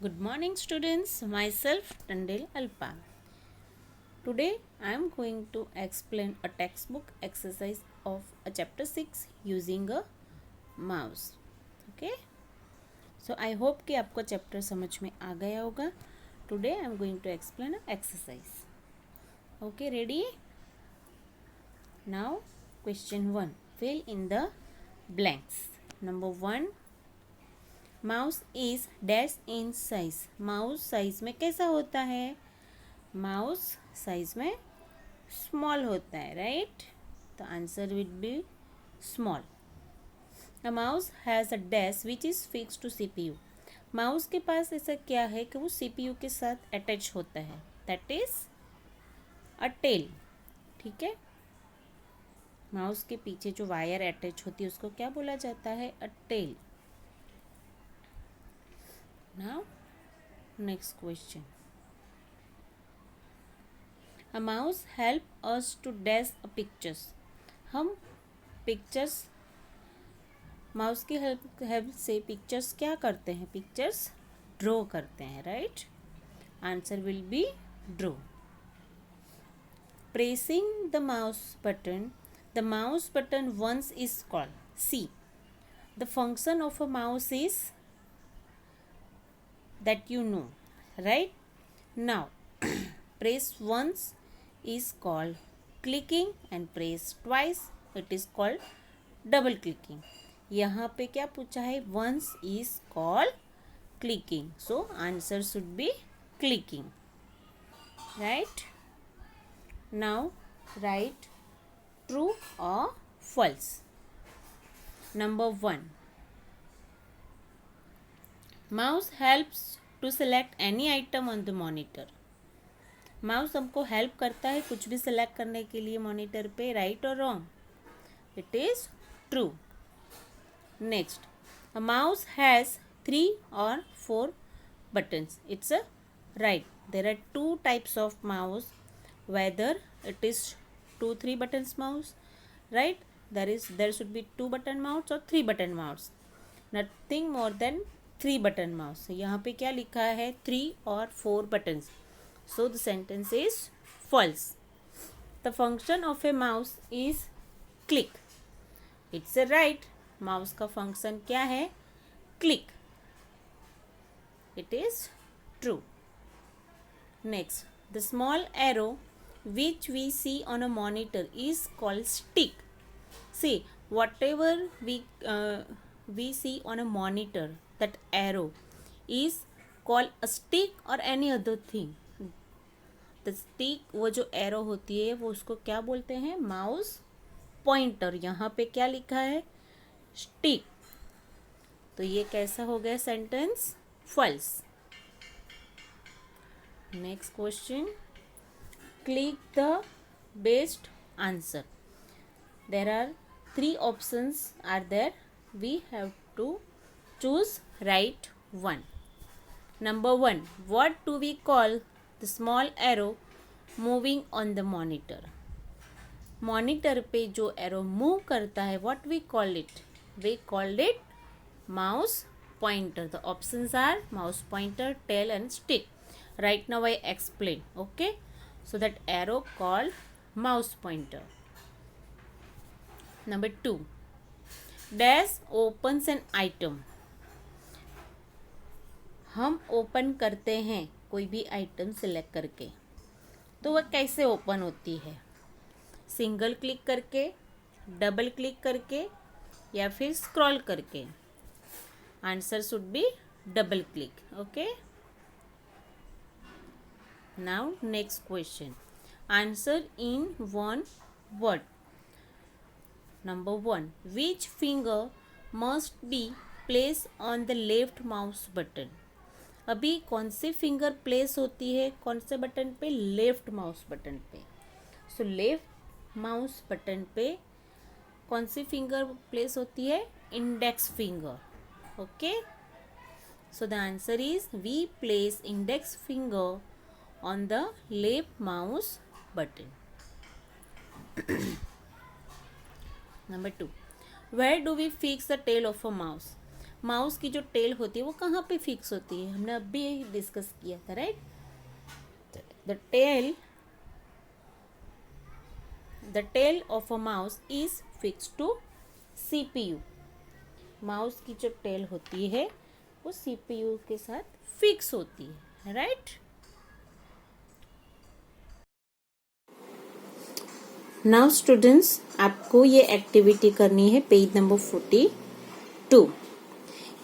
Good morning, students. Myself, Tandil Alpa. Today, I am going to explain a textbook exercise of a chapter 6 using a mouse. Okay? So, I hope कि आपको chapter समझ में आ गया होगा. Today, I am going to explain an exercise. Okay, ready? Now, question 1. Fill in the blanks. Number 1. Mouse is dash in size. Mouse size में कैसा होता है? माउस साइज में स्मॉल होता है, right? The answer will be small. A mouse has a dash which is fix to CPU. Mouse के पास ऐसा क्या है कि वो सीपीयू के साथ अटैच होता है, दैट इज अ टेल. ठीक है, माउस के पीछे जो वायर अटैच होती है उसको क्या बोला जाता है? अ tell. Now, next question. A mouse help us to dash a pictures. हम पिक्चर्स माउस की हेल्प से पिक्चर्स क्या करते हैं? पिक्चर्स ड्रॉ करते हैं, right? Answer will B draw. Pressing the mouse button once is called. See, the function of a mouse is that you know, right? Now, press once is called clicking and press twice it is called double clicking. यहाँ पे क्या पूछा है? once is called clicking, so answer should be clicking, right? Now write true or false. Number 1. Mouse helps to select any item on the monitor. Mouse हमको help करता है कुछ भी सिलेक्ट करने के लिए मॉनिटर पे, राइट और wrong? It is true. Next, a mouse has 3 or 4 buttons. It's a right. There are 2 types of mouse, whether it is 2-3 buttons mouse, right? There should be 2 button mouse or 3 button mouse. Nothing more than 3 button mouse. यहाँ पे क्या लिखा है? 3 or 4 buttons. So the sentence is false. The function of a mouse is click. It's a right. Mouse का function क्या है? Click. It is true. Next, the small arrow which we see on a monitor is called stick. See, whatever we see on a monitor, that arrow is called a stick or any other thing. The stick, वो जो arrow होती है वो उसको क्या बोलते हैं? Mouse pointer. यहाँ पे क्या लिखा है? स्टिक. तो ये कैसा हो गया sentence? False. Next question, click the best answer. There are 3 options are there. We have to choose right one. Number 1, what do we call the small arrow moving on the monitor? Monitor पे जो arrow move करता है, what we call it? We called it mouse pointer. The options are mouse pointer, tail and stick. Right now I explain, okay? So that arrow called mouse pointer. Number 2, dash opens an item. हम open करते हैं कोई भी item select करके, तो वह कैसे open होती है? सिंगल क्लिक करके, डबल क्लिक करके या फिर स्क्रॉल करके? Answer should be double click. Okay, now next question, answer in 1 word. Number 1, which finger must be placed on the left mouse button? अभी कौन सी फिंगर प्लेस होती है कौन से बटन पे? लेफ्ट माउस बटन पे. सो लेफ्ट माउस बटन पे कौन सी फिंगर प्लेस होती है? Index finger. Okay, so the answer is we place index finger on the left mouse button. Number 2, where do we fix the tail of a mouse? Mouse की जो tell होती है वो कहाँ पे फिक्स होती है, हमने अभी यही डिस्कस किया था, right. The tail of a mouse is fix to CPU। Mouse की जो टेल होती है वो CPU के साथ फिक्स होती है, राइट। नाउ स्टूडेंट्स, आपको ये एक्टिविटी करनी है पेज नंबर 42।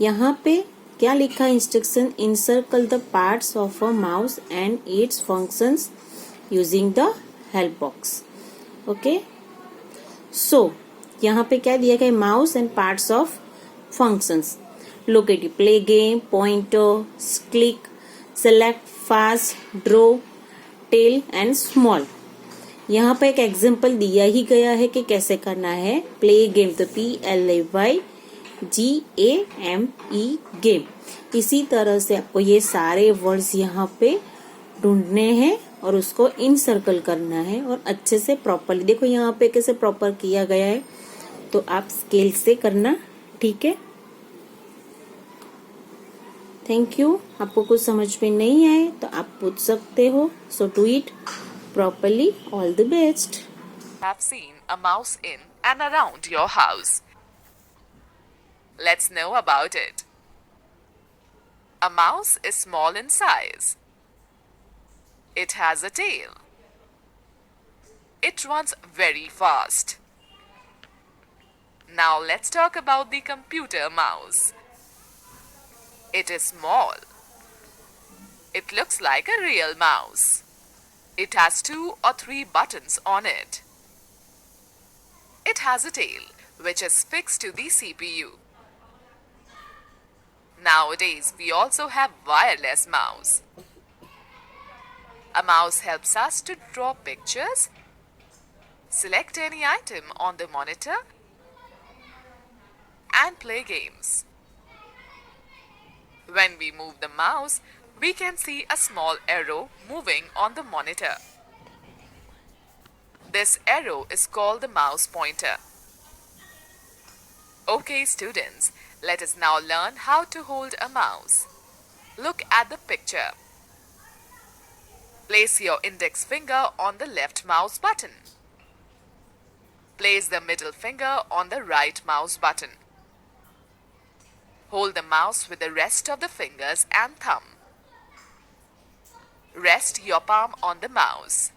यहाँ पे क्या लिखा है instruction, encircle the parts of a mouse and its functions using the help box. Okay, so यहाँ पे क्या दिया गया, mouse and parts of functions. Look at it, play game, pointer, click, select, fast, draw, tail and small. यहाँ पे एक example दिया ही गया है कि कैसे करना है। प्ले गेम, तो PLAYGAME, गेम। इसी तरह से आपको ये सारे वर्ड्स यहाँ पे ढूंढने हैं और उसको इनसर्कल करना है और अच्छे से प्रॉपरली, देखो यहाँ पे कैसे प्रॉपर किया गया है, तो आप स्केल से करना, ठीक है। Thank you. आपको कुछ समझ में नहीं आए तो आप पूछ सकते हो, so do it properly. All the best. Have seen a mouse in and around your house. Let's know about it. A mouse is small in size. It has a tail. It runs very fast. Now let's talk about the computer mouse. It is small. It looks like a real mouse. It has 2 or 3 buttons on it. It has a tail, which is fixed to the CPU. Nowadays, we also have wireless mouse. A mouse helps us to draw pictures, select any item on the monitor, and play games. When we move the mouse, we can see a small arrow moving on the monitor. This arrow is called the mouse pointer. Okay, students, let us now learn how to hold a mouse. Look at the picture. Place your index finger on the left mouse button. Place the middle finger on the right mouse button. Hold the mouse with the rest of the fingers and thumb. Rest your palm on the mouse.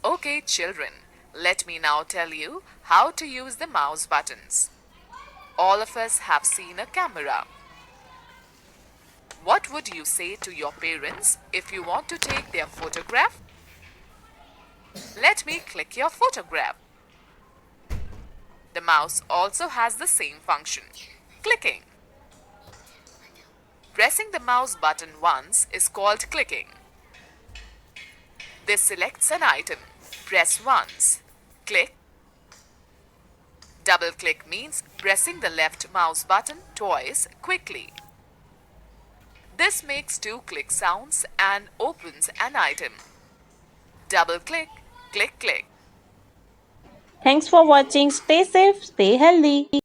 Okay, children, let me now tell you how to use the mouse buttons. All of us have seen a camera. What would you say to your parents if you want to take their photograph? Let me click your photograph. The mouse also has the same function, clicking. Pressing the mouse button once is called clicking. This selects an item. Press once. Click. Double click means pressing the left mouse button twice quickly. This makes 2 click sounds and opens an item. Double click, click, click. Thanks for watching. Stay safe, stay healthy.